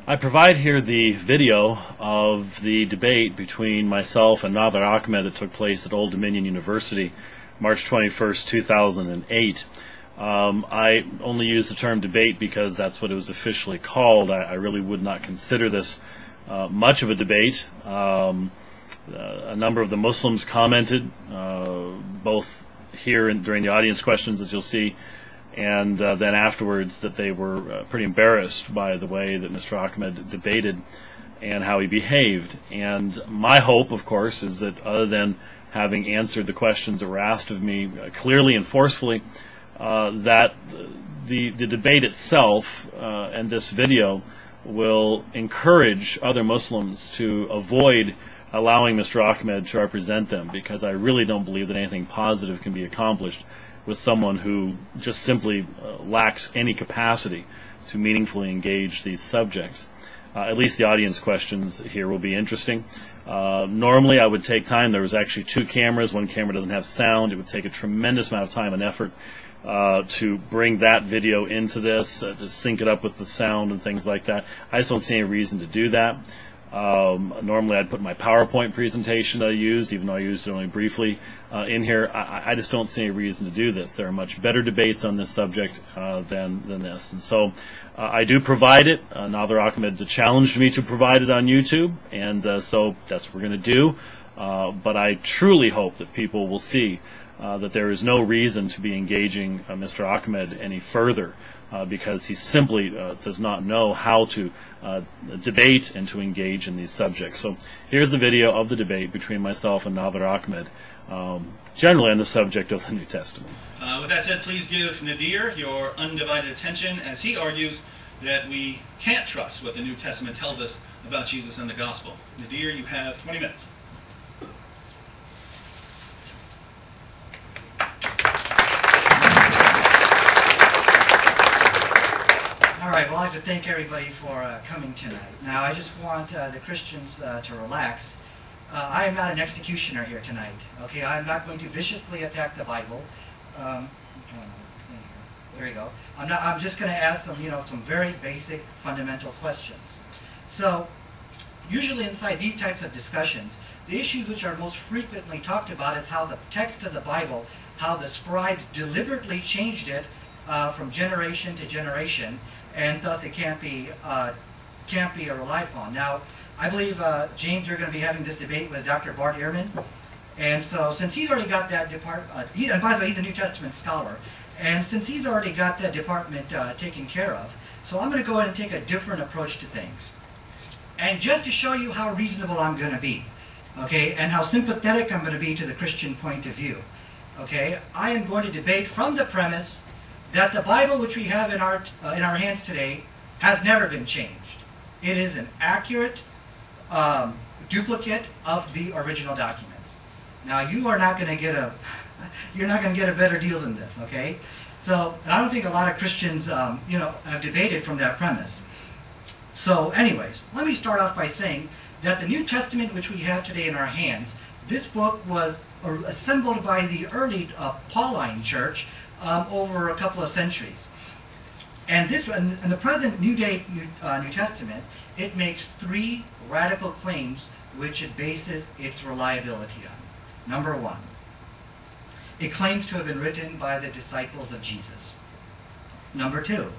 I provide here the video of the debate between myself and Nadir Ahmed that took place at Old Dominion University, March 21st, 2008. I only use the term debate because that's what it was officially called. I really would not consider this much of a debate. A number of the Muslims commented, both here and during the audience questions, as you'll see, and then afterwards, that they were pretty embarrassed by the way that Mr. Ahmed debated and how he behaved. And my hope, of course, is that other than having answered the questions that were asked of me clearly and forcefully, that the debate itself and this video will encourage other Muslims to avoid allowing Mr. Ahmed to represent them, because I really don't believe that anything positive can be accomplished with someone who just simply lacks any capacity to meaningfully engage these subjects. At least the audience questions here will be interesting. Normally I would take time. There was actually two cameras. One camera doesn't have sound. It would take a tremendous amount of time and effort to bring that video into this, to sync it up with the sound and things like that. I just don't see any reason to do that. Normally I'd put my PowerPoint presentation that I used, even though I used it only briefly, in here. I just don't see any reason to do this. There are much better debates on this subject than this. And so I do provide it. Nadir Ahmed challenged me to provide it on YouTube, and so that's what we're going to do. But I truly hope that people will see that there is no reason to be engaging Mr. Ahmed any further, because he simply does not know how to debate and to engage in these subjects. So here's the video of the debate between myself and Nadir Ahmed, generally on the subject of the New Testament. With that said, please give Nadir your undivided attention as he argues that we can't trust what the New Testament tells us about Jesus and the Gospel. Nadir, you have 20 minutes. All right, well, I'd like to thank everybody for coming tonight. Now, I just want the Christians to relax. I am not an executioner here tonight, okay? I'm not going to viciously attack the Bible. There you go. I'm just going to ask some very basic, fundamental questions. So, usually inside these types of discussions, the issues which are most frequently talked about is how the text of the Bible, how the scribes deliberately changed it from generation to generation, and thus it can't be relied upon. Now, I believe, James, you're going to be having this debate with Dr. Bart Ehrman. And so since he's already got that department, and by the way, he's a New Testament scholar, and since he's already got that department taken care of, so I'm going to go ahead and take a different approach to things. And just to show you how reasonable I'm going to be, okay, and how sympathetic I'm going to be to the Christian point of view, okay, I am going to debate from the premise that the Bible which we have in our hands today has never been changed. It is an accurate duplicate of the original documents. Now, you are not going to get a better deal than this, okay? So, and I don't think a lot of Christians, have debated from that premise. So, anyways, let me start off by saying that the New Testament which we have today in our hands, this book was assembled by the early Pauline Church over a couple of centuries. And in the present New Testament, it makes three radical claims which it bases its reliability on. Number one, it claims to have been written by the disciples of Jesus. Number two,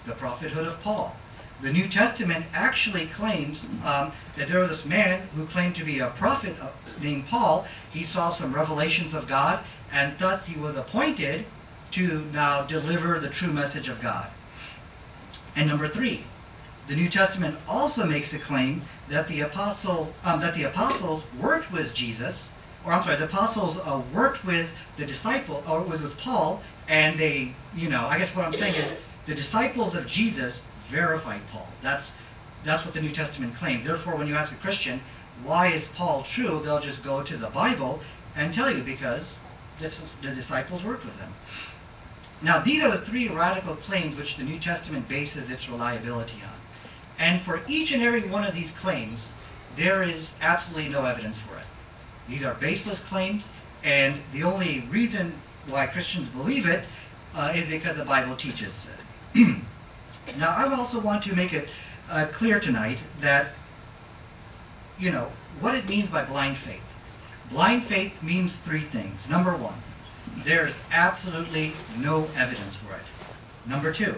the prophethood of Paul. The New Testament actually claims that there was this man who claimed to be a prophet named Paul. He saw some revelations of God, and thus he was appointed to now deliver the true message of God. And number three, the New Testament also makes a claim that the apostles worked with Jesus, the apostles worked with the disciple, or with Paul, and they, I guess what I'm saying is the disciples of Jesus verified Paul. That's what the New Testament claims. Therefore, when you ask a Christian, why is Paul true, they'll just go to the Bible and tell you, because the disciples worked with him. Now, these are the three radical claims which the New Testament bases its reliability on. And for each and every one of these claims, there is absolutely no evidence for it. These are baseless claims, and the only reason why Christians believe it is because the Bible teaches it. Now, I also want to make it clear tonight that, you know, what it means by blind faith. Blind faith means three things. Number one, there's absolutely no evidence for it. Number two,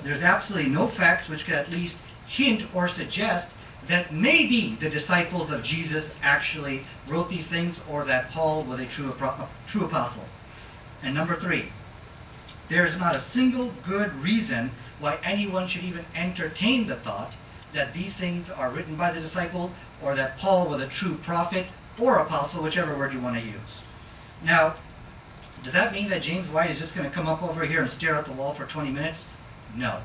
there's absolutely no facts which could at least hint or suggest that maybe the disciples of Jesus actually wrote these things, or that Paul was a true apostle. And number three, there is not a single good reason why anyone should even entertain the thought that these things are written by the disciples, or that Paul was a true prophet or apostle, whichever word you want to use. Now, does that mean that James White is just going to come up over here and stare at the wall for 20 minutes? No.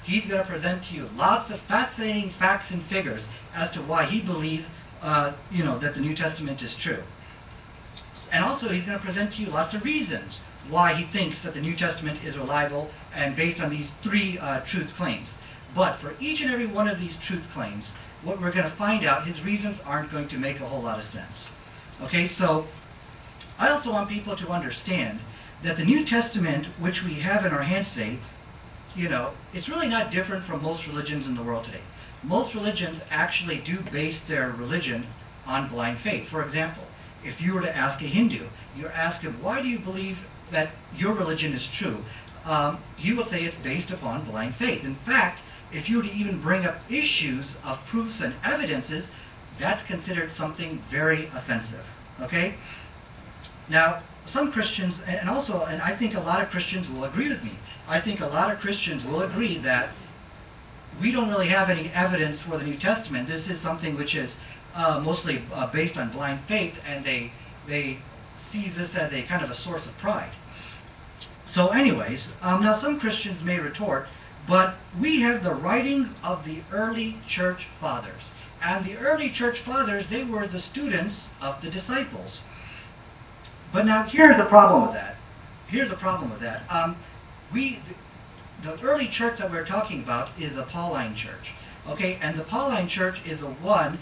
He's going to present to you lots of fascinating facts and figures as to why he believes, you know, that the New Testament is true. And also, he's going to present to you lots of reasons why he thinks that the New Testament is reliable and based on these three truth claims. But for each and every one of these truth claims, what we're going to find out, his reasons aren't going to make a whole lot of sense. Okay, so I also want people to understand that the New Testament, which we have in our hands today, you know, it's really not different from most religions in the world today. Most religions actually do base their religion on blind faith. For example, if you were to ask a Hindu, you ask him, why do you believe that your religion is true? He will say it's based upon blind faith. In fact, if you were to even bring up issues of proofs and evidences, that's considered something very offensive. Okay? Now, some Christians, and I think a lot of Christians will agree with me. I think a lot of Christians will agree that we don't really have any evidence for the New Testament. This is something which is mostly based on blind faith, and they see this as a kind of a source of pride. So anyways, now some Christians may retort, but we have the writings of the early church fathers. And the early church fathers, they were the students of the disciples. But now here's the problem with that. Here's the problem with that. The early church that we're talking about is the Pauline church. Okay, and the Pauline church is the one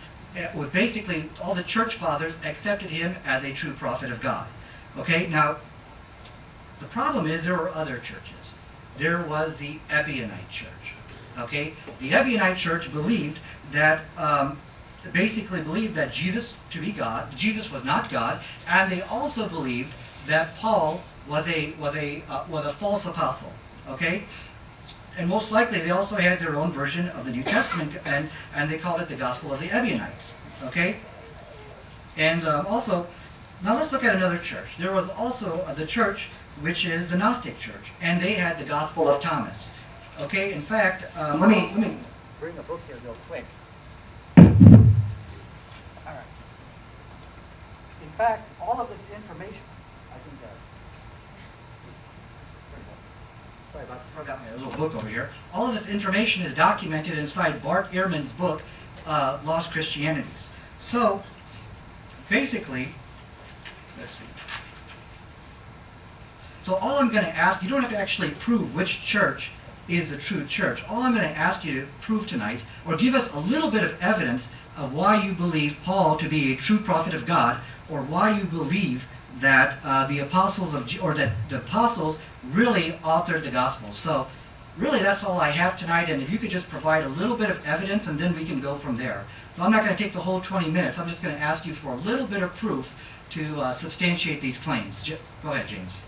with basically all the church fathers accepted him as a true prophet of God. Okay, now the problem is there were other churches. There was the Ebionite church. Okay, the Ebionite church believed that basically believed that Jesus to be God, Jesus was not God, and they also believed that Paul was a false apostle. Okay, and most likely they also had their own version of the New Testament, and they called it the Gospel of the Ebionites. Okay, and also, now let's look at another church. There was also the church which is the Gnostic church, and they had the Gospel of Thomas. Okay, in fact, let me bring a book here real quick. All right. In fact, all of this information, I think sorry about that, forgot my little book over here. All of this information is documented inside Bart Ehrman's book, Lost Christianities. So, basically, let's see. So all I'm going to ask, you don't have to actually prove which church is the true church. All I'm going to ask you to prove tonight, or give us a little bit of evidence of why you believe Paul to be a true prophet of God, or why you believe that the apostles really authored the gospel. So really that's all I have tonight, and if you could just provide a little bit of evidence, and then we can go from there. So I'm not going to take the whole 20 minutes. I'm just going to ask you for a little bit of proof to substantiate these claims. Go ahead, James.